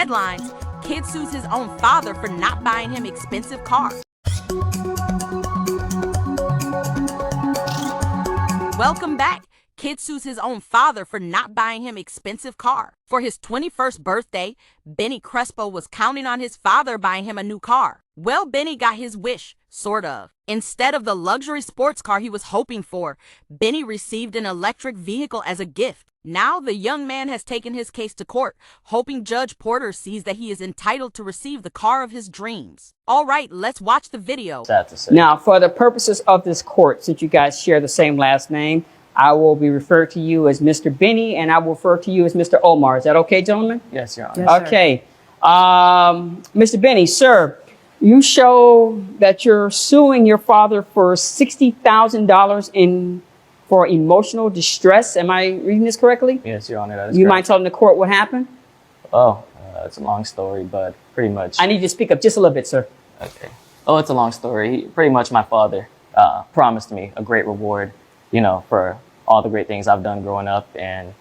Headlines: Kid sues his own father for not buying him expensive car. Welcome back. Kid sues his own father for not buying him expensive car. For his 21st birthday, Benny Crespo was counting on his father buying him a new car. Well, Benny got his wish, sort of. Instead of the luxury sports car he was hoping for, Benny received an electric vehicle as a gift. Now the young man has taken his case to court, hoping Judge Porter sees that he is entitled to receive the car of his dreams. All right, let's watch the video. Sad to say. Now, for the purposes of this court, since you guys share the same last name, I will be referred to you as Mr. Benny, and I will refer to you as Mr. Omar. Is that okay, gentlemen? Yes, Your Honor. Yes, okay. Mr. Benny, sir, you show that you're suing your father for $60,000 for emotional distress. Am I reading this correctly? Yes, Your Honor. That is You correct. mind telling the court what happened? Oh, it's a long story, but pretty much. I need you to speak up just a little bit, sir. Okay. Oh, it's a long story. Pretty much my father promised me a great reward, for all the great things I've done growing up. And,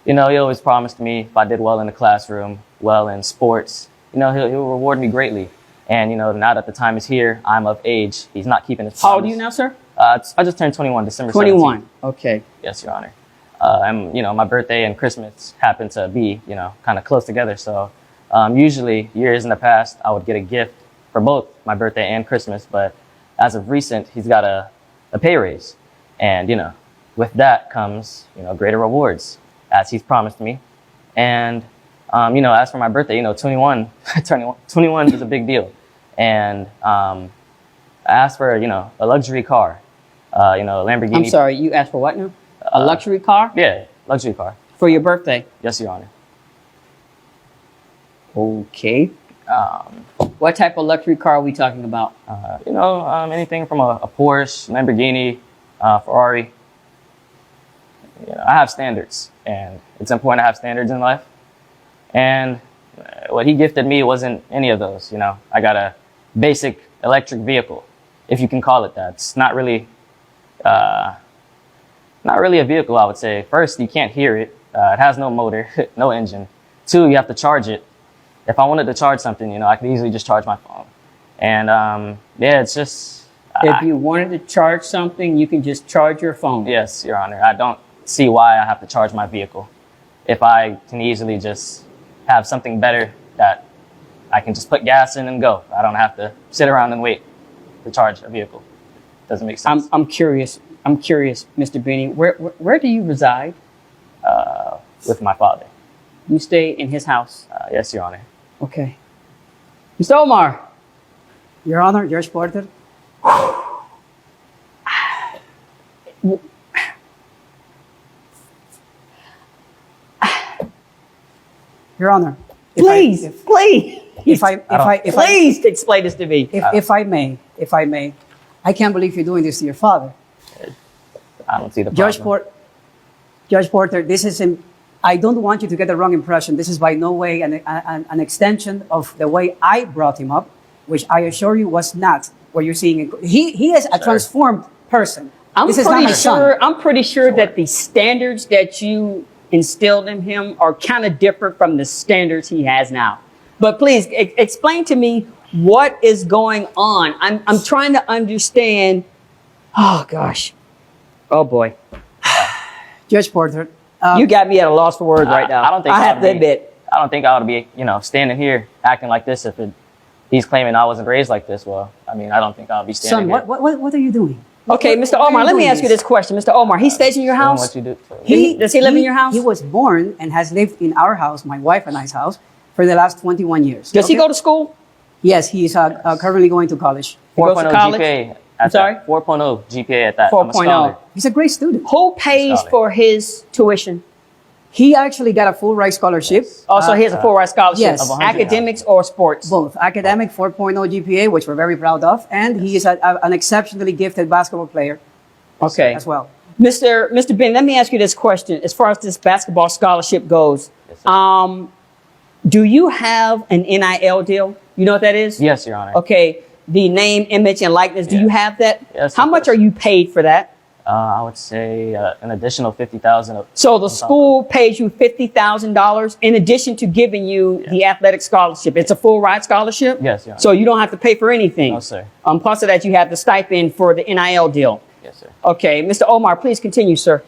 he always promised me if I did well in the classroom, well in sports, he'll reward me greatly. And, now that the time is here, I'm of age. He's not keeping his promise. How old are you now, sir? I just turned 21, December 21. 17th. Okay. Yes, Your Honor. And, my birthday and Christmas happen to be, kind of close together. So usually years in the past, I would get a gift for both my birthday and Christmas. But as of recent, he's got a pay raise. And, with that comes, greater rewards, as he's promised me. And, as for my birthday, 21, 21 is a big deal. And I asked for, a luxury car, a Lamborghini. I'm sorry, you asked for what now? A luxury car? Yeah, luxury car. For your birthday? Yes, Your Honor. Okay. What type of luxury car are we talking about? Anything from a Porsche, Lamborghini, Ferrari. I have standards, and it's important to have standards in life. And what he gifted me wasn't any of those. I got a basic electric vehicle, if you can call it that. It's not really a vehicle, I would say. First, you can't hear it. It has no motor, no engine. Two, you have to charge it. If I wanted to charge something, I could easily just charge my phone. And it's just... If you wanted to charge something, you can just charge your phone. Yes, Your Honor. I don't see why I have to charge my vehicle if I can easily just have something better that I can just put gas in and go. I don't have to sit around and wait to charge a vehicle. Doesn't make sense. I'm curious, Mr. Benny. Where do you reside? With my father. You stay in his house? Yes, Your Honor. Okay. Mr. Omar. Your Honor, Judge Porter. Your Honor, Please explain this to me. If I may, I can't believe you're doing this to your father. I don't see the problem. Judge Porter, this is I don't want you to get the wrong impression. This is by no way an extension of the way I brought him up, which I assure you was not what you're seeing. He is a transformed person. This is not my son. I'm pretty sure that the standards that you instilled in him are kind of different from the standards he has now. But please explain to me what is going on. I'm trying to understand. Oh gosh. Oh boy. Judge Porter, You got me at a loss for words right now. I don't think I have to admit. I don't think I ought to be, standing here acting like this if he's claiming I wasn't raised like this. Well, I don't think I'll be standing son, here. what are you doing? Okay, Mr. Omar, let me ask you this question. Mr. Omar, he stays in your house? What you do? Does he live in your house? He was born and has lived in our house, my wife and I's house, for the last 21 years. Does he go to school? Yes, he's currently going to college. goes to 4.0 college? GPA. I'm sorry? 4.0 GPA at that. I'm a scholar. 4.0. He's a great student. Who pays Scholar. for his tuition? He actually got a full ride scholarship. Also, he has a full ride scholarship. yes. Of 100. Academics or sports? Both academic 4.0 GPA, which we're very proud of, and he is an exceptionally gifted basketball player Okay. as well. Mr. Ben, let me ask you this question. As far as this basketball scholarship goes, Yes, sir. do you have an NIL deal? You know what that is? Yes, Your Honor. Okay. The name, image, and likeness. Do Yeah. you have that? Yes, How of much course. are you paid for that? I would say an additional 50,000. So the school pays you $50,000 in addition to giving you the athletic scholarship. It's a full ride scholarship? Yes, Your Honor. So you don't have to pay for anything? No, sir. Plus of that, you have the stipend for the NIL deal. Yes, sir. Okay, Mr. Omar, please continue, sir.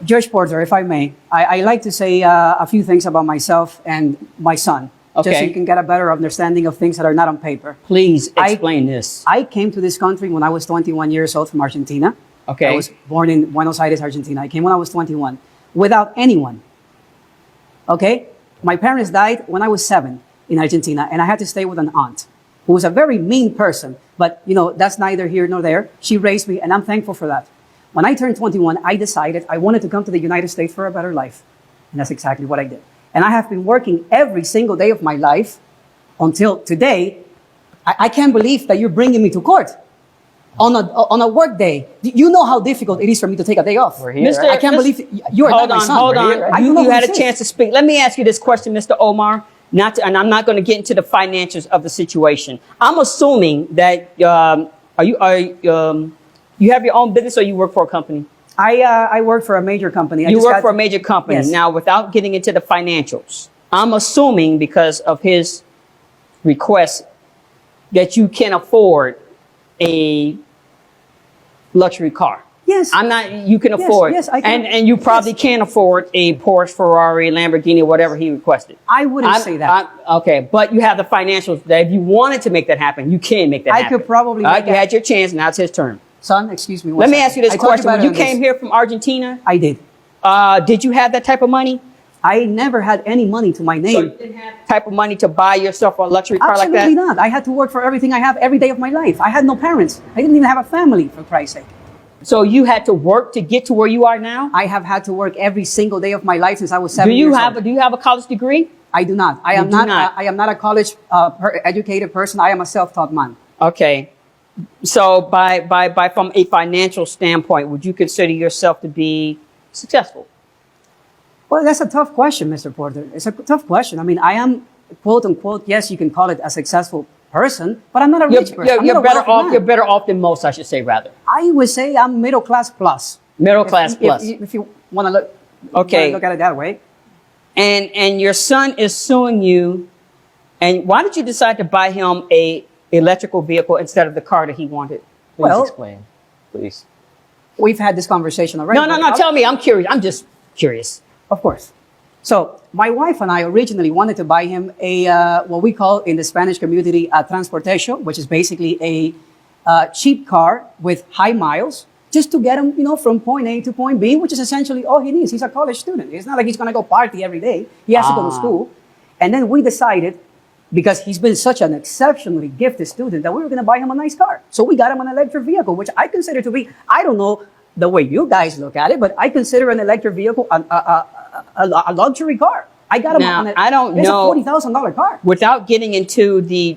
Judge Porter, if I may, I like to say a few things about myself and my son. Just so Okay. you can get a better understanding of things that are not on paper. Please explain this. I came to this country when I was 21 years old from Argentina. Okay. I was born in Buenos Aires, Argentina. I came when I was 21 without anyone. Okay? My parents died when I was 7 in Argentina, and I had to stay with an aunt who was a very mean person. But, you know, that's neither here nor there. She raised me, and I'm thankful for that. When I turned 21, I decided I wanted to come to the United States for a better life. And that's exactly what I did. And I have been working every single day of my life until today. I can't believe that you're bringing me to court on a work day. You know how difficult it is for me to take a day off. We're here, Mr. right? I can't believe you are Hold not my on, son. hold We're here, on. right? You, know you who had a this chance is. to speak. Let me ask you this question, Mr. Omar. And I'm not going to get into the financials of the situation. I'm assuming that you have your own business or you work for a company? I work for a major company. I You just work got- for a major company. Yes. Now, without getting into the financials, I'm assuming because of his request that you can afford a luxury car. Yes. You can afford. yes, I can. And you probably can afford a Porsche, Ferrari, Lamborghini, whatever he requested. I wouldn't say that. Okay, but you have the financials that if you wanted to make that happen, you can make that I happen. could probably All right, make you that- had your chance, now it's his turn. Son, excuse me. one Let me second. ask you this I told question. better When you than came this. here from Argentina, I did. did you have that type of money? I never had any money to my So name. you didn't have the type of money to buy yourself a luxury car like Absolutely that? not. I had to work for everything I have every day of my life. I had no parents. I didn't even have a family, for Christ's sake. So you had to work to get to where you are now? I have had to work every single day of my life since I was 7 Do you years have old. do you have a college degree? I do not. I You am do not. not. I am not a college educated person. I am a self-taught man. Okay. So by from a financial standpoint, would you consider yourself to be successful? Well, that's a tough question, Mr. Porter. It's a tough question. I mean, I am, quote unquote, yes, you can call it a successful person, but I'm not a rich person. I'm You're not a better wealthy off. man. You're better off than most, I should say, rather. I would say I'm middle class plus. Middle class plus. If you want to look, Okay. look at it that way. And your son is suing you. And why did you decide to buy him a electrical vehicle instead of the car that he wanted? Please Well- explain, please. We've had this conversation already. No. but Tell me. I'm curious. I'm just curious. Of course. So my wife and I originally wanted to buy him a what we call in the Spanish community a transportation, which is basically a cheap car with high miles, just to get him, you know, from point A to point B, which is essentially all he needs. He's a college student. It's not like he's going to go party every day. He has to go to school. And then we decided, because he's been such an exceptionally gifted student, that we were going to buy him a nice car. So we got him an electric vehicle, which I consider to be, I don't know the way you guys look at it, but I consider an electric vehicle a luxury car. I got him Now, on it. I don't It's know- a $40,000 car. Without getting into the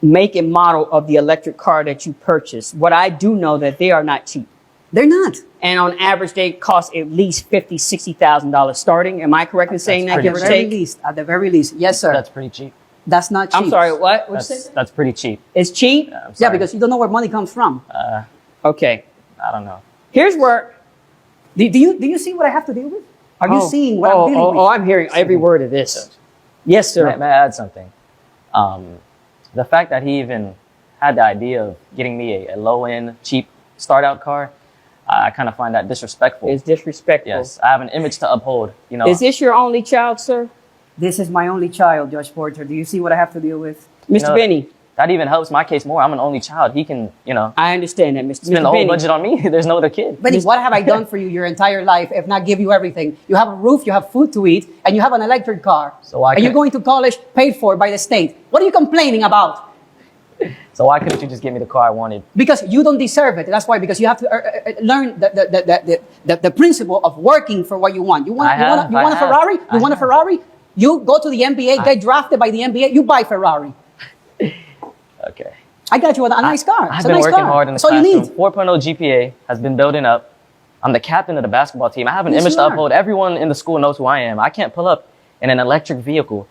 make and model of the electric car that you purchased, what I do know that they are not cheap. They're not. And on average, they cost at least $50,000, $60,000 starting. Am I correct in saying that, That's give At or the very take? least, at the very least, yes, sir. That's pretty cheap. That's not cheap. I'm sorry, what? What'd you say? That's pretty cheap. It's cheap? I'm Yeah, sorry. because you don't know where money comes from. Okay. I don't know. Here's where. Do you see what I have to deal with? Are you seeing what I'm dealing with? Oh, I'm hearing every word of this. Yes, sir. May I add something? The fact that he even had the idea of getting me a low-end, cheap start-out car, I kind of find that disrespectful. It's disrespectful. Yes, I have an image to uphold. You know, Is this your only child, sir? This is my only child, Judge Porter. Do you see what I have to deal with? Mr. know, Benny, that even helps my case more. I'm an only child. He can, you know, I understand that, Mr. spend the Mr. whole Benny. budget on me. There's no other kid. Benny, what have I done for you your entire life if not give you everything? You have a roof, you have food to eat, and you have an electric car. So why and you're can't- going to college paid for by the state. What are you complaining about? So why couldn't you just give me the car I wanted? Because you don't deserve it. That's why, because you have to learn the principle of working for what you want. You want I have, a Ferrari? I You want a have. Ferrari? You go to the NBA, get drafted by the NBA, you buy Ferrari. Okay. I got you a nice car. I've It's a been nice working car. hard in the That's all you classroom. need. 4.0 GPA has been building up. I'm the captain of the basketball team. I have an Yes, image you to are. uphold. Everyone in the school knows who I am. I can't pull up in an electric vehicle.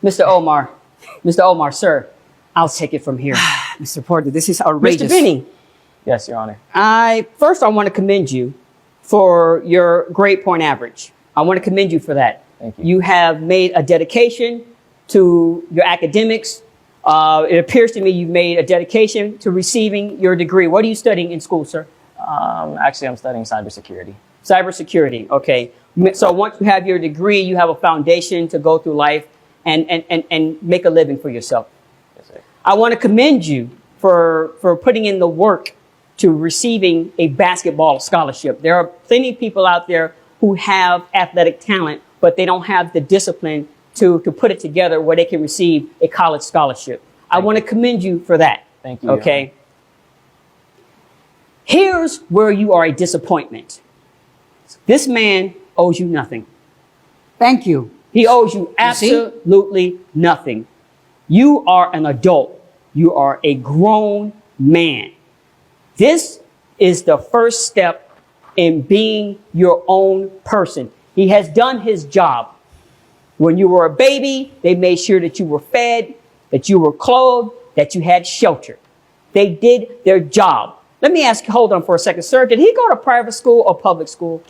Mr. Omar, sir, I'll take it from here. Mr. Porter, this is outrageous. Mr. Benny, Yes, Your Honor. I want to commend you for your grade point average. I want to commend you for that. Thank you. You have made a dedication to your academics. It appears to me you've made a dedication to receiving your degree. What are you studying in school, sir? Actually, I'm studying cybersecurity. Cybersecurity. Okay. So once you have your degree, you have a foundation to go through life and make a living for yourself. Yes, sir. I want to commend you for putting in the work to receiving a basketball scholarship. There are plenty of people out there who have athletic talent, but they don't have the discipline to put it together where they can receive a college scholarship. I want to commend you for that. Thank you. Okay. Here's where you are a disappointment. This man owes you nothing. Thank you. He owes you see? absolutely nothing. You are an adult. You are a grown man. This is the first step in being your own person. He has done his job. When you were a baby, they made sure that you were fed, that you were clothed, that you had shelter. They did their job. Let me ask you, hold on for a second, sir. Did he go to private school or public school?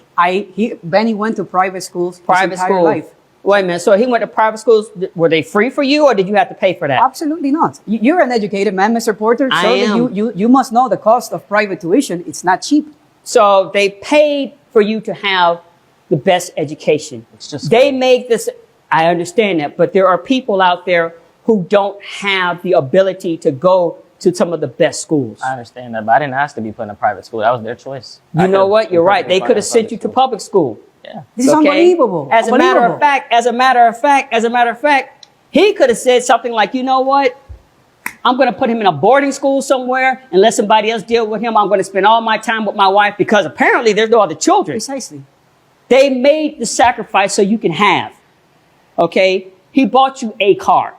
Benny went to private schools Private his entire school. life. Wait a minute. So he went to private schools. Were they free for you or did you have to pay for that? Absolutely not. You're an educated man, Mr. Porter. I So am. you must know the cost of private tuition. It's not cheap. So they paid for you to have the best education. It's just- They make this, I understand that, but there are people out there who don't have the ability to go to some of the best schools. I understand that, but I didn't ask to be put in a private school. That was their choice. You I know could've what? been You're right. perfectly They fine could in have sent you to school. public school. Yeah. This is Okay? unbelievable. As a matter of fact, he could have said something like, you know what? I'm going to put him in a boarding school somewhere and let somebody else deal with him. I'm going to spend all my time with my wife because apparently there's no other children. Precisely. They made the sacrifice so you can have. Okay? He bought you a car.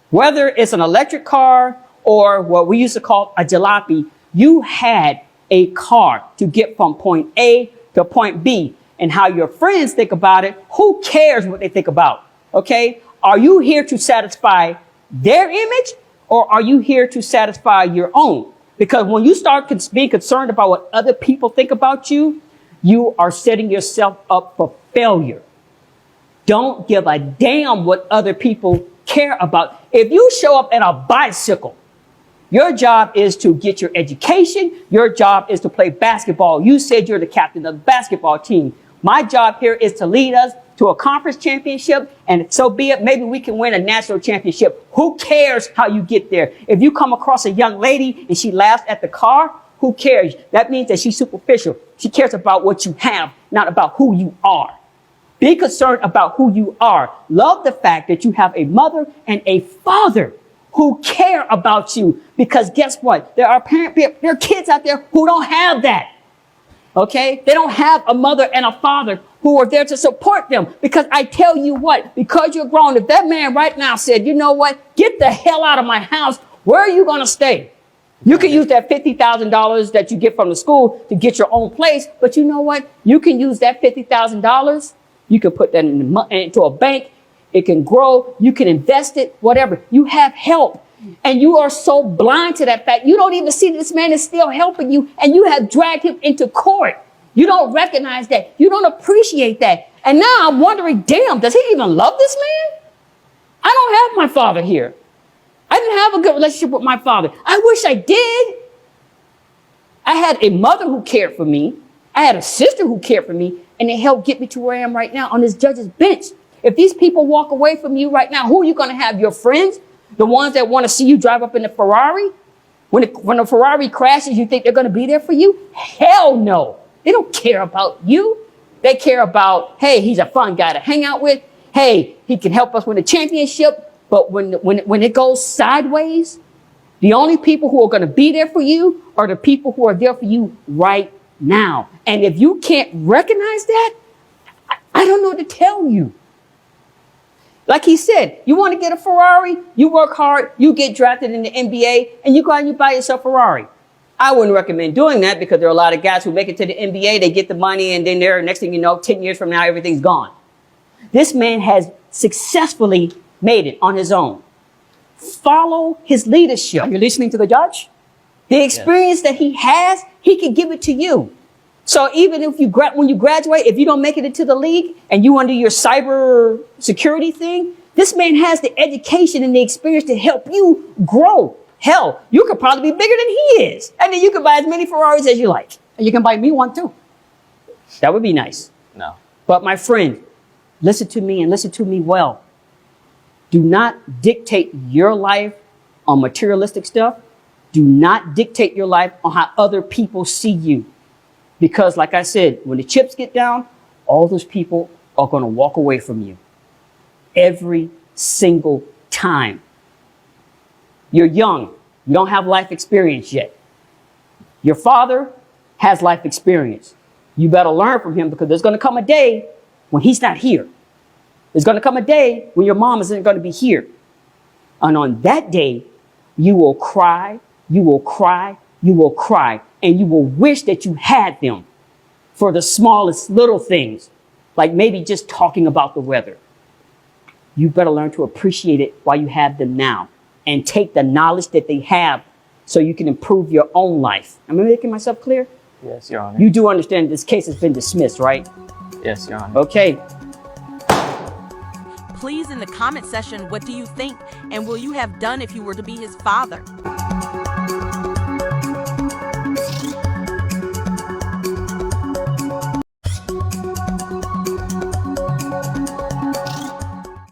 Whether it's an electric car or what we used to call a jalopy, you had a car to get from point A to point B. And how your friends think about it, who cares what they think about? Okay? Are you here to satisfy their image or are you here to satisfy your own? Because when you start being concerned about what other people think about you, you are setting yourself up for failure. Don't give a damn what other people care about. If you show up in a bicycle, your job is to get your education. Your job is to play basketball. You said you're the captain of the basketball team. My job here is to lead us to a conference championship, and so be it. Maybe we can win a national championship. Who cares how you get there? If you come across a young lady and she laughs at the car, who cares? That means that she's superficial. She cares about what you have, not about who you are. Be concerned about who you are. Love the fact that you have a mother and a father who care about you. Because guess what? There are kids out there who don't have that. Okay? They don't have a mother and a father who are there to support them. Because I tell you what, because you're grown, if that man right now said, you know what, get the hell out of my house, where are you going to stay? You can use that $50,000 that you get from the school to get your own place. But you know what? You can use that $50,000. You can put that into a bank. It can grow. You can invest it, whatever. You have help. And you are so blind to that fact. You don't even see this man is still helping you. And you have dragged him into court. You don't recognize that. You don't appreciate that. And now I'm wondering, damn, does he even love this man? I don't have my father here. I didn't have a good relationship with my father. I wish I did. I had a mother who cared for me. I had a sister who cared for me. And they helped get me to where I am right now on this judge's bench. If these people walk away from you right now, who are you going to have? Your friends? The ones that want to see you drive up in the Ferrari? When a Ferrari crashes, you think they're going to be there for you? Hell no. They don't care about you. They care about, hey, he's a fun guy to hang out with. Hey, he can help us win a championship. But when it goes sideways, the only people who are going to be there for you are the people who are there for you right now. And if you can't recognize that, I don't know what to tell you. Like he said, you want to get a Ferrari, you work hard, you get drafted in the NBA, and you go out and you buy yourself a Ferrari. I wouldn't recommend doing that because there are a lot of guys who make it to the NBA, they get the money, and then next thing you know, 10 years from now, everything's gone. This man has successfully made it on his own. Follow his leadership. Are you listening to the judge? The experience that he has, he can give it to you. So even if when you graduate, if you don't make it into the league and you under your cyber security thing, this man has the education and the experience to help you grow. Hell, you could probably be bigger than he is. And then you can buy as many Ferraris as you like. And you can buy me one too. That would be nice. No. But my friend, listen to me and listen to me well. Do not dictate your life on materialistic stuff. Do not dictate your life on how other people see you. Because like I said, when the chips get down, all those people are going to walk away from you. Every single time. You're young. You don't have life experience yet. Your father has life experience. You better learn from him because there's going to come a day when he's not here. There's going to come a day when your mom isn't going to be here. And on that day, you will cry, you will cry, you will cry, and you will wish that you had them for the smallest little things, like maybe just talking about the weather. You better learn to appreciate it while you have them now and take the knowledge that they have so you can improve your own life. Am I making myself clear? Yes, Your Honor. You do understand this case has been dismissed, right? Yes, Your Honor. Okay. Please, in the comment section, what do you think? And will you have done if you were to be his father?